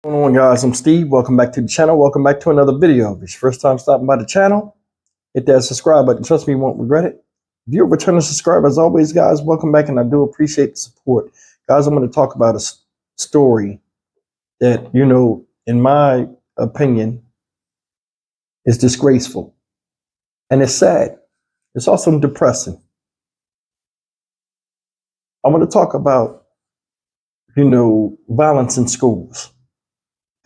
What's going on, guys? I'm Steve. Welcome back to the channel. Welcome back to another video. If it's your first time stopping by the channel, hit that subscribe button. Trust me, you won't regret it. If you're a returning subscriber, as always, guys, welcome back, and I do appreciate the support. Guys, I'm going to talk about a story that, in my opinion, is disgraceful. And it's sad. It's also depressing. I want to talk about, violence in schools.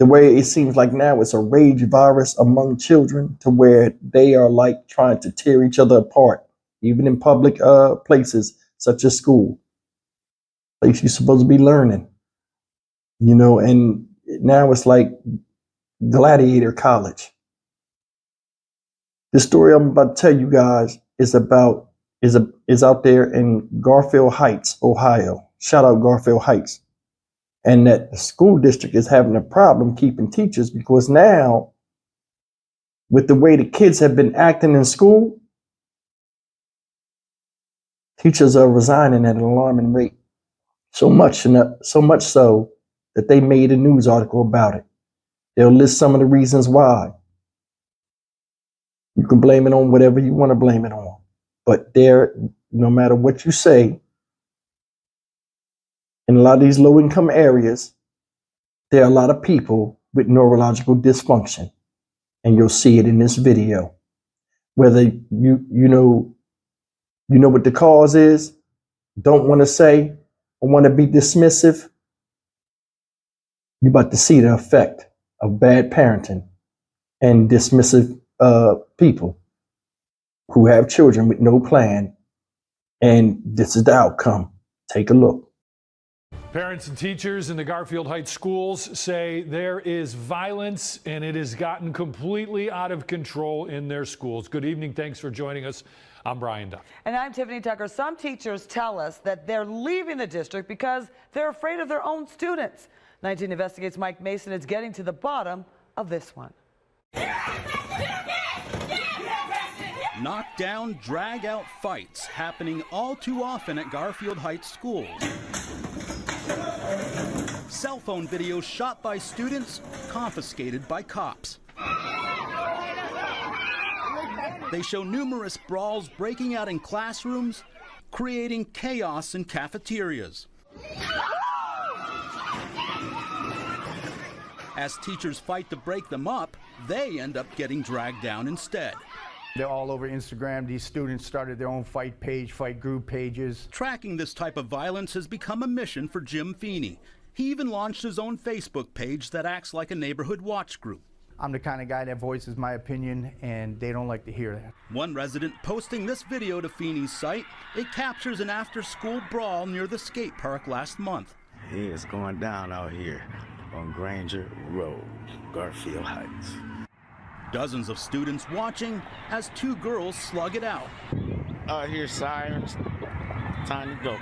The way it seems like now it's a rage virus among children to where they are like trying to tear each other apart, even in public places such as school. Place you're supposed to be learning, and now it's like gladiator college. The story I'm about to tell you guys is out there in Garfield Heights, Ohio. Shout out Garfield Heights. And that the school district is having a problem keeping teachers because now, with the way the kids have been acting in school, teachers are resigning at an alarming rate. So much so that they made a news article about it. They'll list some of the reasons why. You can blame it on whatever you want to blame it on. But no matter what you say, in a lot of these low-income areas, there are a lot of people with neurological dysfunction, and you'll see it in this video. Whether you know what the cause is, don't want to say, or want to be dismissive, you're about to see the effect of bad parenting and dismissive people who have children with no plan, and this is the outcome. Take a look. Parents and teachers in the Garfield Heights schools say there is violence and it has gotten completely out of control in their schools. Good evening. Thanks for joining us. I'm Brian Duff. And I'm Tiffany Tucker. Some teachers tell us that they're leaving the district because they're afraid of their own students. 19 Investigates Mike Mason is getting to the bottom of this one. Knockdown, drag-out fights happening all too often at Garfield Heights schools. Cell phone videos shot by students, confiscated by cops. They show numerous brawls breaking out in classrooms, creating chaos in cafeterias. As teachers fight to break them up, they end up getting dragged down instead. They're all over Instagram. These students started their own fight page, fight group pages. Tracking this type of violence has become a mission for Jim Feeney. He even launched his own Facebook page that acts like a neighborhood watch group. I'm the kind of guy that voices my opinion, and they don't like to hear that. One resident posting this video to Feeney's site, it captures an after-school brawl near the skate park last month. It's going down out here on Granger Road, Garfield Heights. Dozens of students watching as two girls slug it out. I hear sirens. Time to go.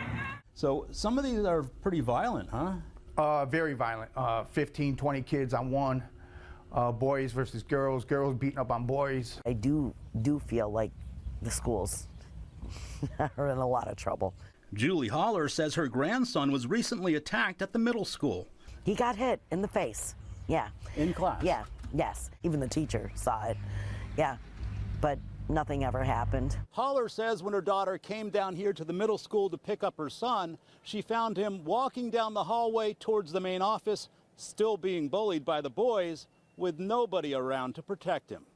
So some of these are pretty violent, huh? Very violent. 15, 20 kids on one. Boys versus girls. Girls beating up on boys. I do feel like the schools are in a lot of trouble. Julie Holler says her grandson was recently attacked at the middle school. He got hit in the face. Yeah. In class? Yeah. Yes. Even the teacher saw it. Yeah. But nothing ever happened. Holler says when her daughter came down here to the middle school to pick up her son, she found him walking down the hallway towards the main office, still being bullied by the boys, with nobody around to protect him.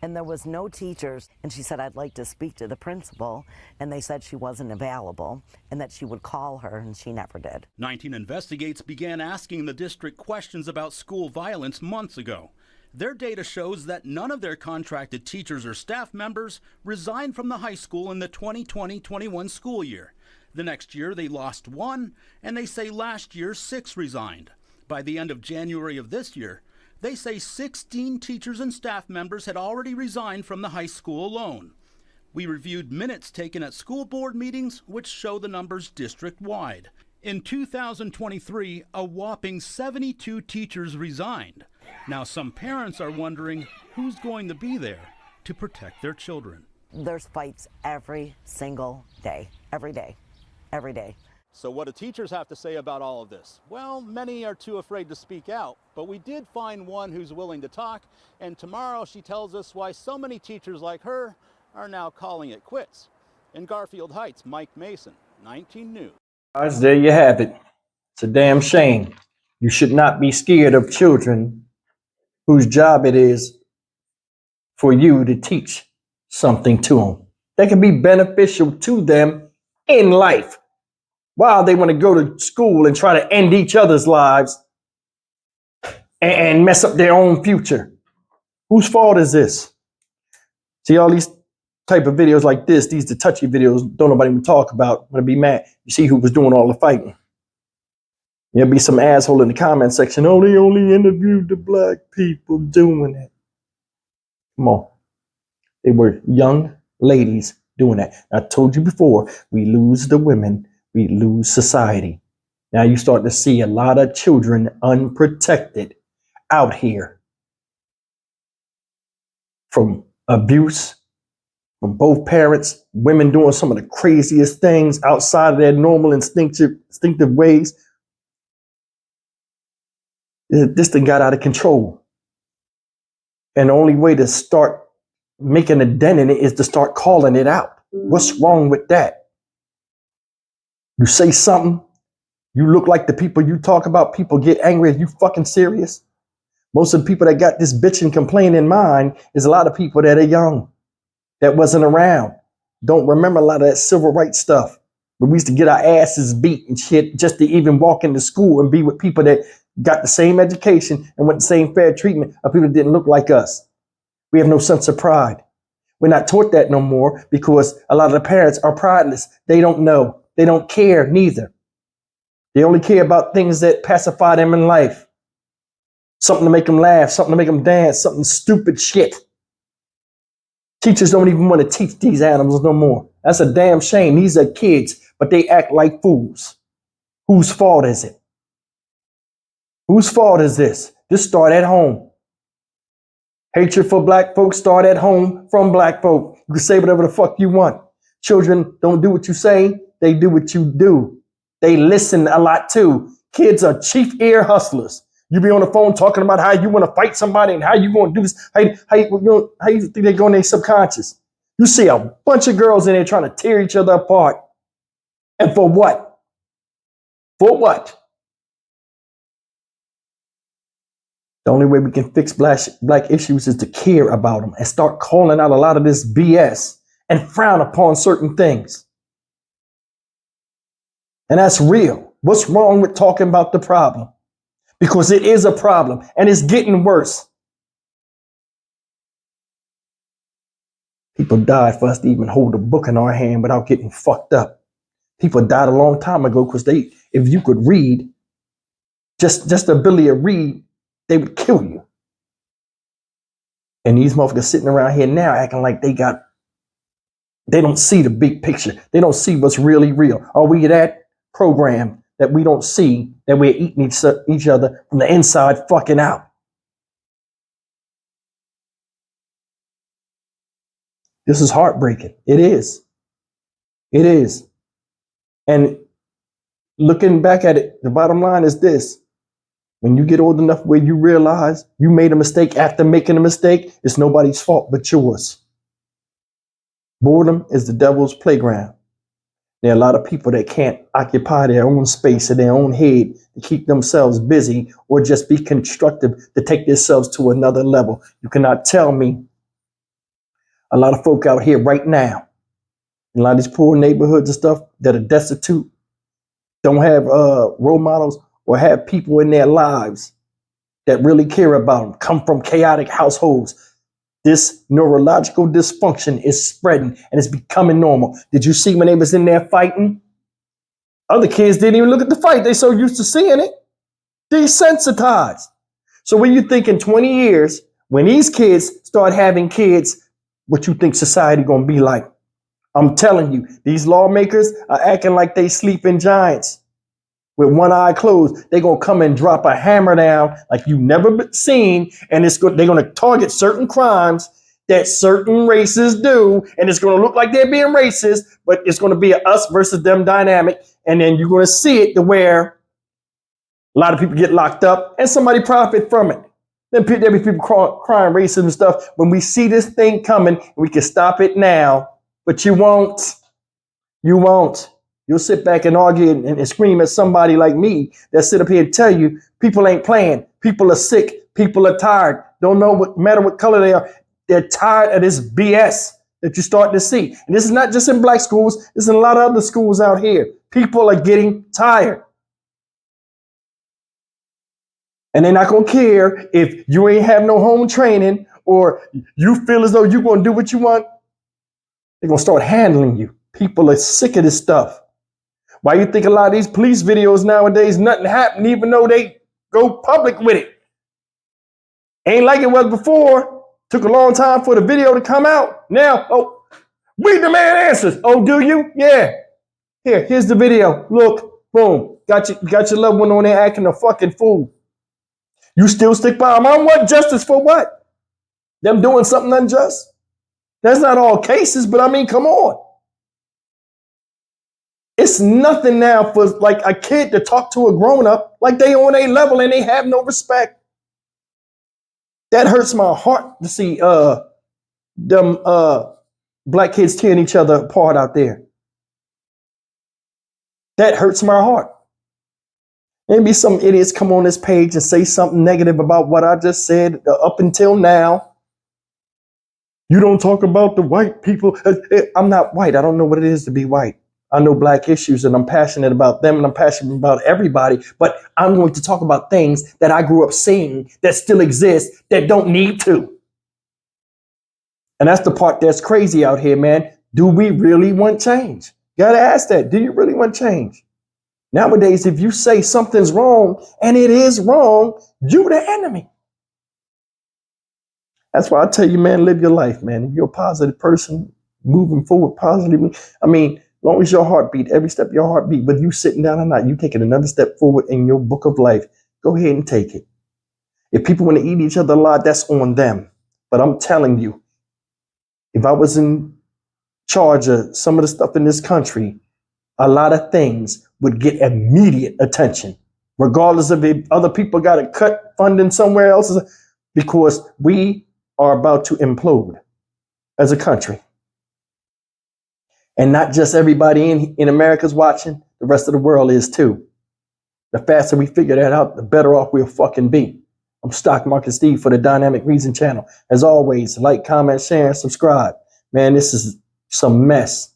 And there was no teachers, and she said, I'd like to speak to the principal, and they said she wasn't available and that she would call her, and she never did. 19 Investigates began asking the district questions about school violence months ago. Their data shows that none of their contracted teachers or staff members resigned from the high school in the 2020-21 school year. The next year they lost one, and they say last year 6 resigned. By the end of January of this year, they say 16 teachers and staff members had already resigned from the high school alone. We reviewed minutes taken at school board meetings, which show the numbers district-wide. In 2023, a whopping 72 teachers resigned. Now, some parents are wondering who's going to be there to protect their children. There's fights every single day, every day, every day. So what do teachers have to say about all of this? Well, many are too afraid to speak out, but we did find one who's willing to talk, and tomorrow she tells us why so many teachers like her are now calling it quits. In Garfield Heights, Mike Mason, 19 News. Guys, there you have it. It's a damn shame. You should not be scared of children whose job it is for you to teach something to them that can be beneficial to them in life. While they want to go to school and try to end each other's lives and mess up their own future. Whose fault is this? See, all these type of videos like this, these the touchy videos, don't nobody even talk about. I'm gonna be mad. You see who was doing all the fighting. There'll be some asshole in the comment section. Oh, they only interviewed the black people doing it. Come on. They were young ladies doing that. I told you before, we lose the women, we lose society. Now you start to see a lot of children unprotected out here from abuse, from both parents, women doing some of the craziest things outside of their normal instinctive ways. This thing got out of control. And the only way to start making a dent in it is to start calling it out. What's wrong with that? You say something, you look like the people you talk about, people get angry. Are you fucking serious? Most of the people that got this bitch and complain in mind is a lot of people that are young, that wasn't around, don't remember a lot of that civil rights stuff. But we used to get our asses beat and shit just to even walk into school and be with people that got the same education and went the same fair treatment of people that didn't look like us. We have no sense of pride. We're not taught that no more because a lot of the parents are prideless. They don't know. They don't care neither. They only care about things that pacify them in life. Something to make them laugh, something to make them dance, something stupid shit. Teachers don't even want to teach these animals no more. That's a damn shame. These are kids, but they act like fools. Whose fault is it? Whose fault is this? This start at home. Hatred for black folks start at home from black folk. You can say whatever the fuck you want. Children don't do what you say. They do what you do. They listen a lot too. Kids are chief ear hustlers. You be on the phone talking about how you want to fight somebody and how you going to do this. How you think they go in their subconscious? You see a bunch of girls in there trying to tear each other apart. And for what? For what? The only way we can fix black issues is to care about them and start calling out a lot of this BS and frown upon certain things. And that's real. What's wrong with talking about the problem? Because it is a problem and it's getting worse. People died for us to even hold a book in our hand without getting fucked up. People died a long time ago because if you could read, just the ability to read, they would kill you. And these motherfuckers sitting around here now acting like they don't see the big picture. They don't see what's really real. Are we that programmed that we don't see that we're eating each other from the inside fucking out? This is heartbreaking. It is. It is. And looking back at it, the bottom line is this. When you get old enough where you realize you made a mistake after making a mistake, it's nobody's fault but yours. Boredom is the devil's playground. There are a lot of people that can't occupy their own space in their own head to keep themselves busy or just be constructive to take themselves to another level. You cannot tell me a lot of folk out here right now, in a lot of these poor neighborhoods and stuff that are destitute, don't have role models or have people in their lives that really care about them, come from chaotic households. This neurological dysfunction is spreading and it's becoming normal. Did you see when they was in there fighting? Other kids didn't even look at the fight. They so used to seeing it. Desensitized. So when you think in 20 years, when these kids start having kids, what you think society gonna be like? I'm telling you, these lawmakers are acting like they sleeping giants. With one eye closed, they're going to come and drop a hammer down like you've never seen. And they're going to target certain crimes that certain races do. And it's going to look like they're being racist, but it's going to be a us versus them dynamic. And then you're going to see it to where a lot of people get locked up and somebody profit from it. Then there'll be people crying racism and stuff. When we see this thing coming, we can stop it now, but you won't. You won't. You'll sit back and argue and scream at somebody like me that sit up here and tell you people ain't playing. People are sick. People are tired. Don't know what matter what color they are. They're tired of this BS that you start to see. And this is not just in black schools. This is in a lot of other schools out here. People are getting tired. And they're not going to care if you ain't have no home training or you feel as though you're going to do what you want. They're going to start handling you. People are sick of this stuff. Why you think a lot of these police videos nowadays, nothing happened even though they go public with it? Ain't like it was before. Took a long time for the video to come out. Now, oh, we demand answers. Oh, do you? Yeah. Here's the video. Look, boom. Got your loved one on there acting a fucking fool. You still stick by them. I want justice for what? Them doing something unjust? That's not all cases, but I mean, come on. It's nothing now for like a kid to talk to a grown up like they on a level and they have no respect. That hurts my heart to see them black kids tearing each other apart out there. That hurts my heart. Maybe some idiots come on this page and say something negative about what I just said up until now. You don't talk about the white people. I'm not white. I don't know what it is to be white. I know black issues and I'm passionate about them and I'm passionate about everybody, but I'm going to talk about things that I grew up seeing that still exist that don't need to. And that's the part that's crazy out here, man. Do we really want change? Gotta ask that. Do you really want change? Nowadays, if you say something's wrong and it is wrong, you're the enemy. That's why I tell you, man, live your life, man. If you're a positive person, moving forward positively, I mean, as long as your heartbeat, every step your heartbeat, whether you sitting down or not, you taking another step forward in your book of life, go ahead and take it. If people want to eat each other alive, that's on them. But I'm telling you, if I was in charge of some of the stuff in this country, a lot of things would get immediate attention, regardless of if other people got to cut funding somewhere else, because we are about to implode as a country. And not just everybody in America's watching, the rest of the world is too. The faster we figure that out, the better off we'll fucking be. I'm Stock Market Steve for the Dynamic Reason channel. As always, like, comment, share, and subscribe. Man, this is some mess.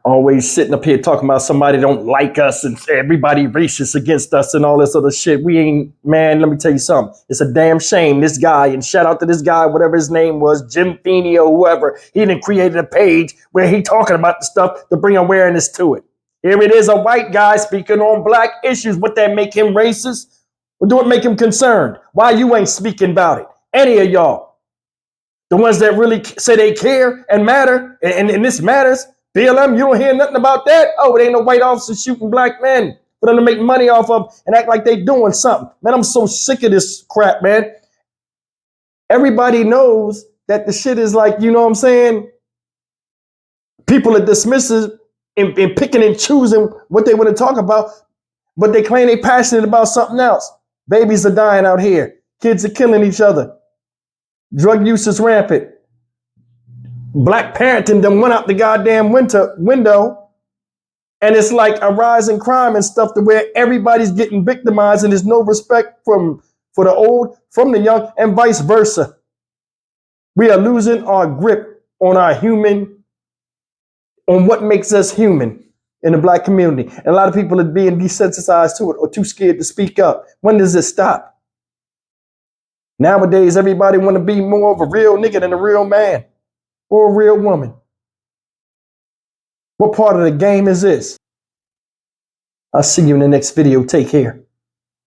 Always sitting up here talking about somebody don't like us and everybody racist against us and all this other shit. We ain't, man, let me tell you something. It's a damn shame this guy, and shout out to this guy, whatever his name was, Jim Feeney or whoever, he done created a page where he talking about the stuff to bring awareness to it. Here it is, a white guy speaking on black issues. Would that make him racist? Or do it make him concerned? Why you ain't speaking about it? Any of y'all. The ones that really say they care and matter, and this matters. BLM, you don't hear nothing about that? Oh, it ain't no white officers shooting black men for them to make money off of and act like they doing something. Man, I'm so sick of this crap, man. Everybody knows that the shit is like, you know what I'm saying? People are dismissive in picking and choosing what they want to talk about, but they claim they passionate about something else. Babies are dying out here. Kids are killing each other. Drug use is rampant. Black parenting them went out the goddamn window, and it's like a rise in crime and stuff to where everybody's getting victimized and there's no respect for the old, from the young, and vice versa. We are losing our grip on on what makes us human in the black community. And a lot of people are being desensitized to it or too scared to speak up. When does it stop? Nowadays, everybody want to be more of a real nigga than a real man. Or a real woman. What part of the game is this? I'll see you in the next video. Take care.